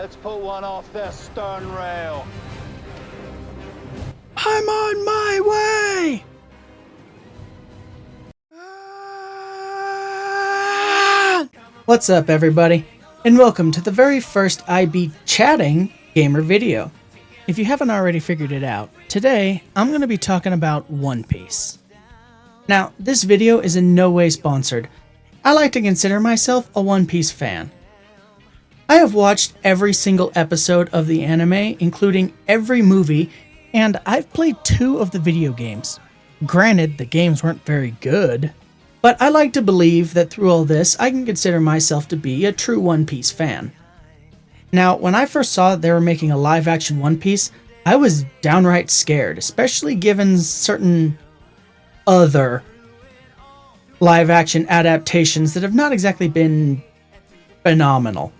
Let's put one off their stern rail. I'm on my way! What's up, everybody, and welcome to the very first IB Chatting Gamer video. If you haven't already figured it out, today I'm going to be talking about One Piece. Now, this video is in no way sponsored. I like to consider myself a One Piece fan. I have watched every single episode of the anime, including every movie, and I've played 2 of the video games. Granted, the games weren't very good, but I like to believe that through all this, I can consider myself to be a true One Piece fan. Now, when I first saw that they were making a live-action One Piece, I was downright scared, especially given certain other live-action adaptations that have not exactly been phenomenal.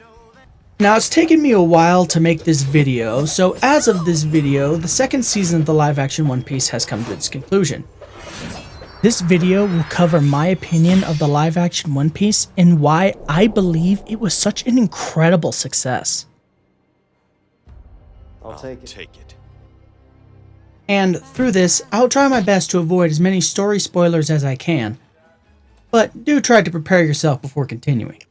Now, it's taken me a while to make this video, so as of this video, the second season of the live-action One Piece has come to its conclusion. This video will cover my opinion of the live-action One Piece and why I believe it was such an incredible success. I'll take it. And through this, I'll try my best to avoid as many story spoilers as I can, but do try to prepare yourself before continuing.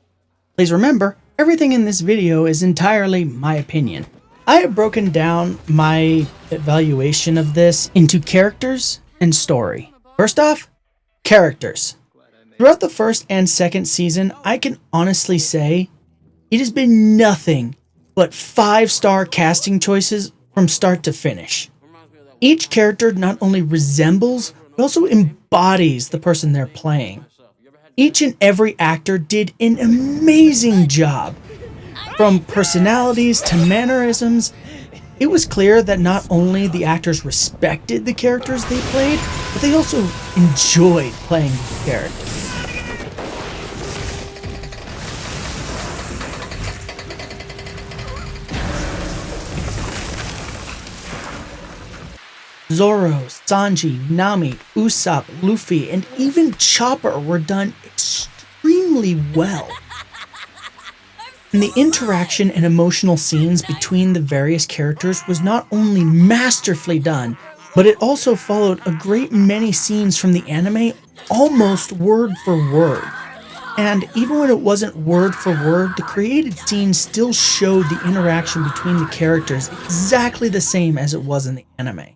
Please remember, everything in this video is entirely my opinion. I have broken down my evaluation of this into characters and story. First off, characters. Throughout the first and second season, I can honestly say it has been nothing but 5-star casting choices from start to finish. Each character not only resembles, but also embodies the person they're playing. Each and every actor did an amazing job. From personalities to mannerisms, it was clear that not only the actors respected the characters they played, but they also enjoyed playing these characters. Zoro, Sanji, Nami, Usopp, Luffy, and even Chopper were done extremely well. And the interaction and emotional scenes between the various characters was not only masterfully done, but it also followed a great many scenes from the anime almost word for word. And even when it wasn't word for word, the created scenes still showed the interaction between the characters exactly the same as it was in the anime.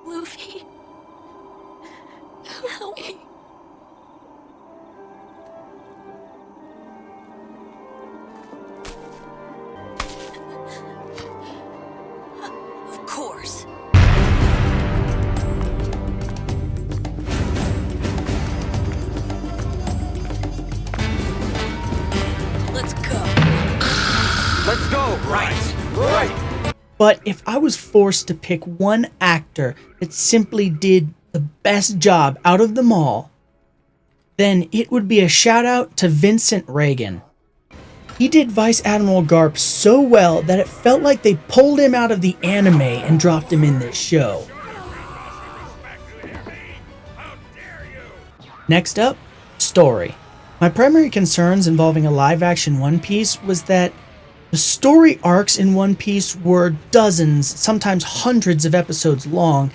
Luffy. Help me. Of course. Let's go. Let's go! Right! But if I was forced to pick one actor that simply did the best job out of them all, then it would be a shout out to Vincent Regan. He did Vice Admiral Garp so well that it felt like they pulled him out of the anime and dropped him in this show. Next up, story. My primary concerns involving a live-action One Piece was that the story arcs in One Piece were dozens, sometimes hundreds of episodes long,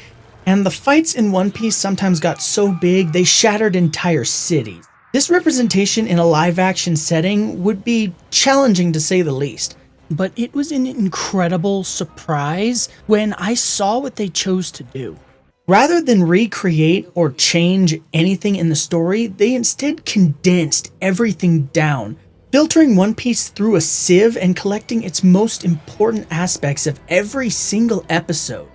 and the fights in One Piece sometimes got so big they shattered entire cities. This representation in a live-action setting would be challenging to say the least, but it was an incredible surprise when I saw what they chose to do. Rather than recreate or change anything in the story, they instead condensed everything down, filtering One Piece through a sieve and collecting its most important aspects of every single episode,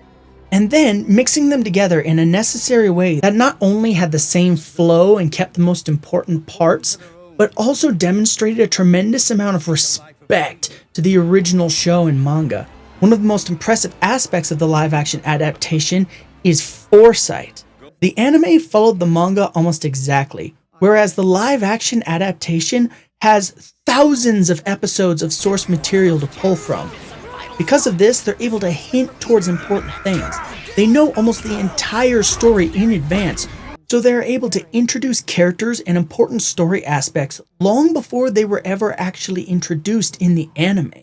and then mixing them together in a necessary way that not only had the same flow and kept the most important parts, but also demonstrated a tremendous amount of respect to the original show and manga. One of the most impressive aspects of the live-action adaptation is foresight. The anime followed the manga almost exactly, whereas the live-action adaptation has thousands of episodes of source material to pull from. Because of this, they're able to hint towards important things. They know almost the entire story in advance, so they're able to introduce characters and important story aspects long before they were ever actually introduced in the anime.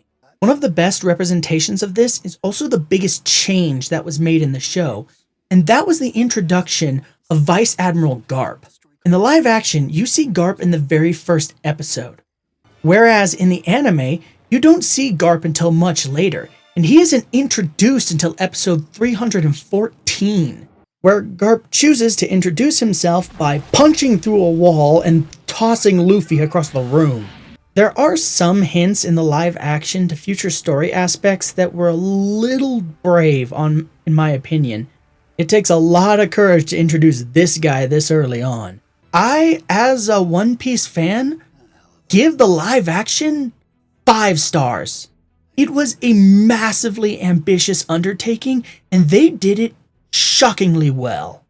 One of the best representations of this is also the biggest change that was made in the show, and that was the introduction of Vice Admiral Garp. In the live action, you see Garp in the very first episode, whereas in the anime, you don't see Garp until much later, and he isn't introduced until episode 314, where Garp chooses to introduce himself by punching through a wall and tossing Luffy across the room. There are some hints in the live action to future story aspects that were a little brave in my opinion. It takes a lot of courage to introduce this guy this early on. I, as a One Piece fan, give the live action 5 stars. It was a massively ambitious undertaking, and they did it shockingly well.